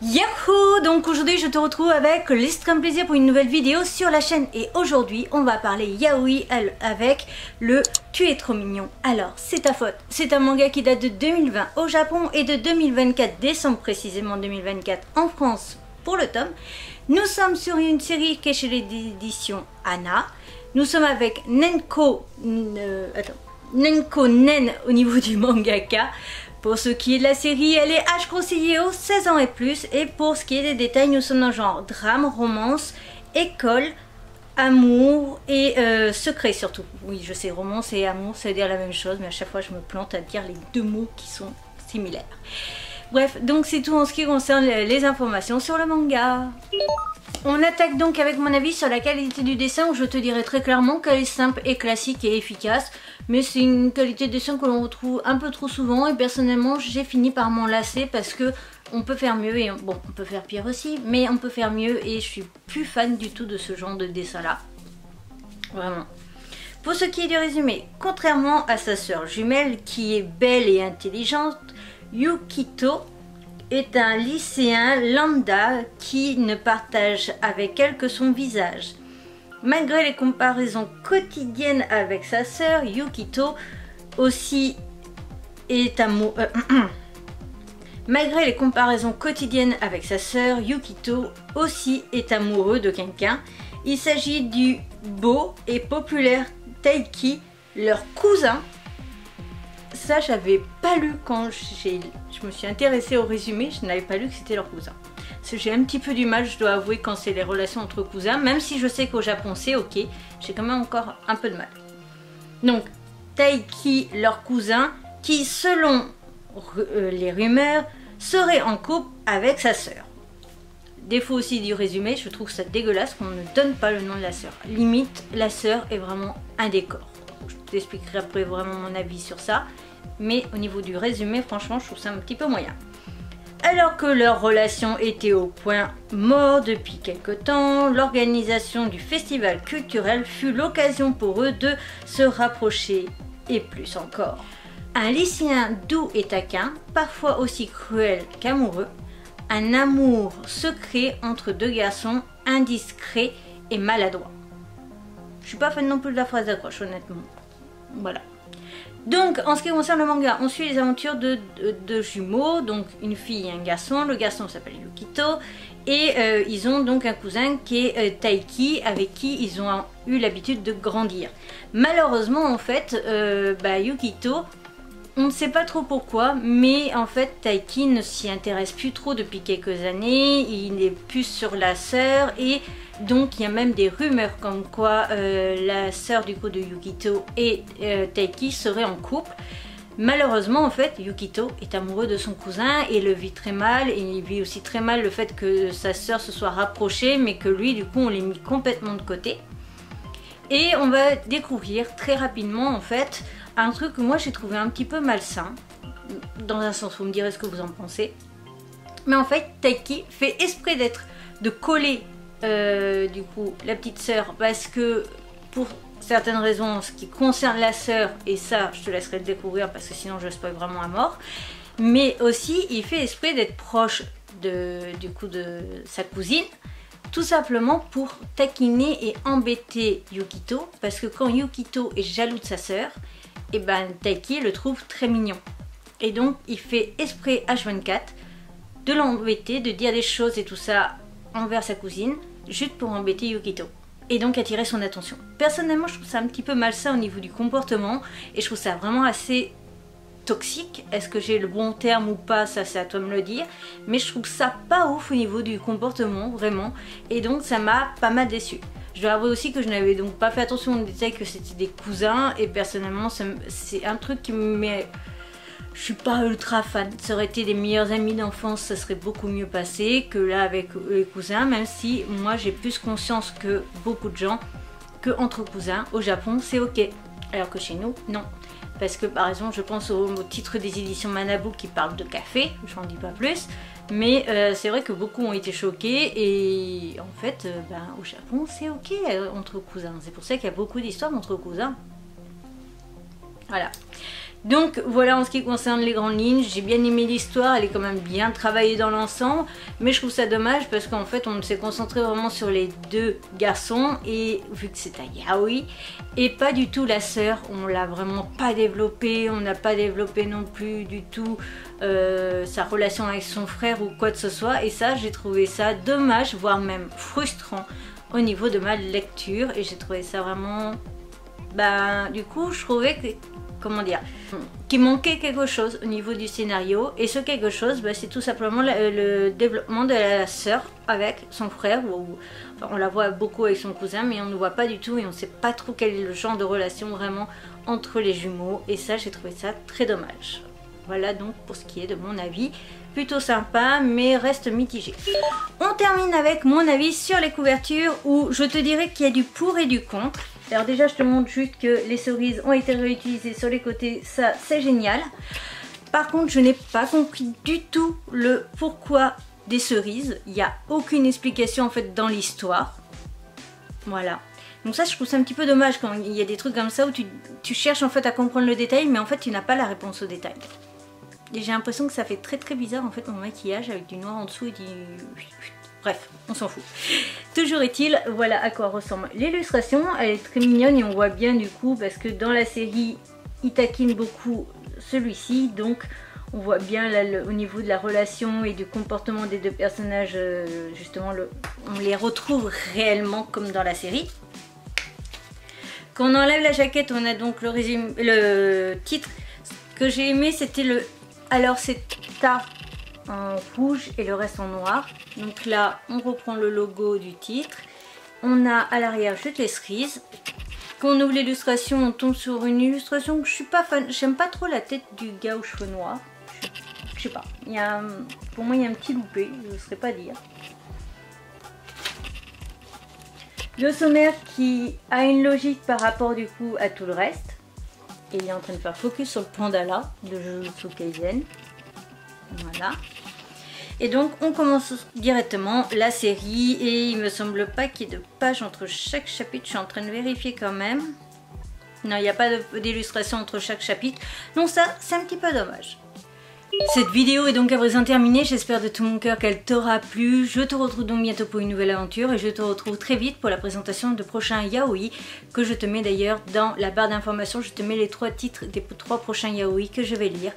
Yahoo! Donc aujourd'hui je te retrouve avec Liste comme plaisir pour une nouvelle vidéo sur la chaîne. Et aujourd'hui on va parler yaoi avec le Tu es trop mignon. Alors c'est ta faute. C'est un manga qui date de 2020 au Japon et de 2024, décembre précisément 2024 en France pour le tome. Nous sommes sur une série qui est chez l'édition Anna. Nous sommes avec Nenko Nen au niveau du mangaka. Pour ce qui est de la série, elle est âge conseillé aux 16 ans et plus. Et pour ce qui est des détails, nous sommes dans le genre drame, romance, école, amour et secret surtout. Oui, je sais, romance et amour, ça veut dire la même chose, mais à chaque fois je me plante à dire les deux mots qui sont similaires. Bref, donc c'est tout en ce qui concerne les informations sur le manga. On attaque donc avec mon avis sur la qualité du dessin, où je te dirais très clairement qu'elle est simple et classique et efficace. Mais c'est une qualité de dessin que l'on retrouve un peu trop souvent, et personnellement j'ai fini par m'en lasser parce que on peut faire mieux, et bon, on peut faire pire aussi, mais on peut faire mieux, et je suis plus fan du tout de ce genre de dessin là. Vraiment. Pour ce qui est du résumé, contrairement à sa sœur jumelle qui est belle et intelligente, Yukito est un lycéen lambda qui ne partage avec elle que son visage. Malgré les comparaisons quotidiennes avec sa sœur, Yukito aussi est amoureux. Malgré les comparaisons quotidiennes avec sa sœur, Yukito aussi est amoureux de quelqu'un. Il s'agit du beau et populaire Taiki, leur cousin. Ça, j'avais pas lu quand je me suis intéressée au résumé, je n'avais pas lu que c'était leur cousin. Parce que j'ai un petit peu du mal, je dois avouer, quand c'est les relations entre cousins, même si je sais qu'au Japon c'est ok, j'ai quand même encore un peu de mal. Donc, Taiki, leur cousin, qui selon les rumeurs, serait en couple avec sa sœur. Défaut aussi du résumé, je trouve ça dégueulasse qu'on ne donne pas le nom de la sœur. Limite, la sœur est vraiment un décor. Je t'expliquerai après vraiment mon avis sur ça. Mais au niveau du résumé, franchement, je trouve ça un petit peu moyen. Alors que leur relation était au point mort depuis quelque temps, l'organisation du festival culturel fut l'occasion pour eux de se rapprocher, et plus encore. Un lycéen doux et taquin, parfois aussi cruel qu'amoureux, un amour secret entre deux garçons indiscrets et maladroits. Je suis pas fan non plus de la phrase d'accroche, honnêtement. Voilà. Donc, en ce qui concerne le manga, on suit les aventures de jumeaux, donc une fille et un garçon. Le garçon s'appelle Yukito, et ils ont donc un cousin qui est Taiki, avec qui ils ont eu l'habitude de grandir. Malheureusement, en fait, Yukito, on ne sait pas trop pourquoi, mais en fait Taiki ne s'y intéresse plus trop depuis quelques années, il est plus sur la sœur, et donc il y a même des rumeurs comme quoi la sœur du coup de Yukito et Taiki seraient en couple. Malheureusement en fait Yukito est amoureux de son cousin et le vit très mal, et il vit aussi très mal le fait que sa sœur se soit rapprochée, mais que lui du coup on l'ait mis complètement de côté. Et on va découvrir très rapidement en fait un truc que moi j'ai trouvé un petit peu malsain, dans un sens, vous me direz ce que vous en pensez. Mais en fait Taiki fait exprès de coller du coup la petite sœur, parce que pour certaines raisons en ce qui concerne la sœur, et ça je te laisserai le découvrir parce que sinon je spoil vraiment à mort, mais aussi il fait exprès d'être proche de sa cousine, tout simplement pour taquiner et embêter Yukito, parce que quand Yukito est jaloux de sa sœur, et ben Taiki le trouve très mignon. Et donc il fait exprès H24 de l'embêter, de dire des choses et tout ça envers sa cousine, juste pour embêter Yukito. Et donc attirer son attention. Personnellement je trouve ça un petit peu malsain au niveau du comportement, et je trouve ça vraiment assez toxique. Est-ce que j'ai le bon terme ou pas, ça c'est à toi de me le dire, mais je trouve ça pas ouf au niveau du comportement, vraiment, et donc ça m'a pas mal déçu. Je dois avouer aussi que je n'avais donc pas fait attention au détail que c'était des cousins, et personnellement c'est un truc qui me met... Je suis pas ultra fan. Ça aurait été des meilleurs amis d'enfance, ça serait beaucoup mieux passé que là avec les cousins, même si moi j'ai plus conscience que beaucoup de gens que entre cousins au Japon c'est ok, alors que chez nous non. Parce que par exemple je pense au titre des éditions Manabu qui parle de café, j'en dis pas plus, mais c'est vrai que beaucoup ont été choqués, et en fait au Japon c'est ok entre cousins, c'est pour ça qu'il y a beaucoup d'histoires entre cousins. Voilà. Donc voilà en ce qui concerne les grandes lignes, j'ai bien aimé l'histoire, elle est quand même bien travaillée dans l'ensemble, mais je trouve ça dommage parce qu'en fait on s'est concentré vraiment sur les deux garçons et vu que c'est un yaoi et pas du tout la sœur, on l'a vraiment pas développé, on n'a pas développé non plus du tout sa relation avec son frère ou quoi que ce soit et ça j'ai trouvé ça dommage, voire même frustrant au niveau de ma lecture et j'ai trouvé ça vraiment, du coup je trouvais que comment dire, qu'il manquait quelque chose au niveau du scénario et ce quelque chose c'est tout simplement le développement de la sœur avec son frère enfin, on la voit beaucoup avec son cousin mais on ne voit pas du tout et on ne sait pas trop quel est le genre de relation vraiment entre les jumeaux et ça j'ai trouvé ça très dommage. Voilà donc pour ce qui est de mon avis, plutôt sympa mais reste mitigé. On termine avec mon avis sur les couvertures où je te dirais qu'il y a du pour et du contre. Alors déjà je te montre juste que les cerises ont été réutilisées sur les côtés, ça c'est génial. Par contre je n'ai pas compris du tout le pourquoi des cerises, il n'y a aucune explication en fait dans l'histoire. Voilà. Donc ça je trouve ça un petit peu dommage quand il y a des trucs comme ça où tu cherches en fait à comprendre le détail mais en fait tu n'as pas la réponse au détail. Et j'ai l'impression que ça fait très bizarre en fait mon maquillage avec du noir en dessous et du... Bref, on s'en fout. Toujours est-il, voilà à quoi ressemble l'illustration. Elle est très mignonne et on voit bien du coup parce que dans la série, il taquine beaucoup celui-ci. Donc on voit bien là, au niveau de la relation et du comportement des deux personnages, justement, on les retrouve réellement comme dans la série. Quand on enlève la jaquette, on a donc le titre. Ce que j'ai aimé, c'était le... Alors c'est ta... en rouge et le reste en noir. Donc là on reprend le logo du titre, on a à l'arrière juste les cerises. Quand on ouvre l'illustration on tombe sur une illustration que je suis pas fan, j'aime pas trop la tête du gars aux cheveux noirs, je sais pas, pour moi il y a un petit loupé, je ne saurais pas dire. Le sommaire qui a une logique par rapport du coup à tout le reste et il est en train de faire focus sur le panda là de Jujutsu Kaisen. Voilà. Et donc on commence directement la série et il me semble pas qu'il y ait de page entre chaque chapitre, je suis en train de vérifier quand même. Non, il n'y a pas d'illustration entre chaque chapitre, donc ça c'est un petit peu dommage. Cette vidéo est donc à présent terminée, j'espère de tout mon cœur qu'elle t'aura plu. Je te retrouve donc bientôt pour une nouvelle aventure et je te retrouve très vite pour la présentation de prochains yaoi que je te mets d'ailleurs dans la barre d'informations. Je te mets les 3 titres des 3 prochains yaoi que je vais lire.